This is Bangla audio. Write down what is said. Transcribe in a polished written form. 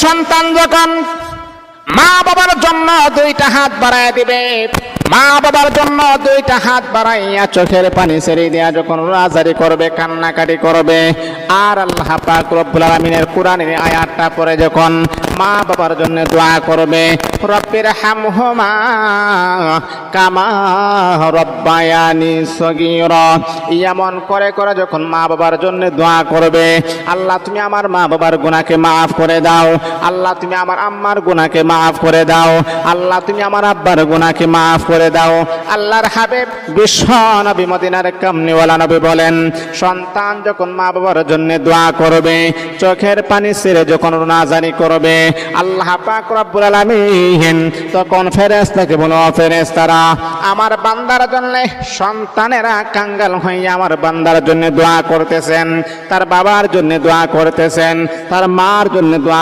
সন্তান যখন মা বাবার জন্য দুইটা হাত বাড়ায় দিবে, মা বাবার জন্য দুইটা হাত বাড়াইয়া চোখের পানি ছেড়ে দেয়া যখন রাজারি করবে, কান্নাকাটি করবে, আর আল্লাহ পাক রব্বুল আলামিনের কোরআনের আয়াতটা পড়ে যখন মা বাবার জন্য দোয়া করবে, রব্বির হামহুমা কামা রব্বায়ানি সগীরা, এমন করে করে যখন মা বাবার জন্য দোয়া করবে, আল্লাহ তুমি আমার মা বাবার গুনাহকে মাফ করে দাও, আল্লাহ তুমি আমার আম্মার গুনাহকে মাফ করে দাও, আল্লাহ তুমি আমার আব্বার গুনাহকে মাফ করে দাও। আল্লাহর হাবিব বিশ্ব নবী মদিনার কামলিওয়ালা নবী বলেন, সন্তান যখন মা বাবার জন্য দোয়া করবে, চোখের পানি ছেড়ে যখন রোনাজারি করবে, আল্লাহ পাক রব্বুল আলামিন তখন ফেরেশতাকে বলো, ফেরেশতারা আমার বান্দার জন্য, সন্তানেরা কাঙ্গাল হয়ে আমার বান্দার জন্য দোয়া করতেছেন, তার বাবার জন্য দোয়া করতেছেন, তার মার জন্য দোয়া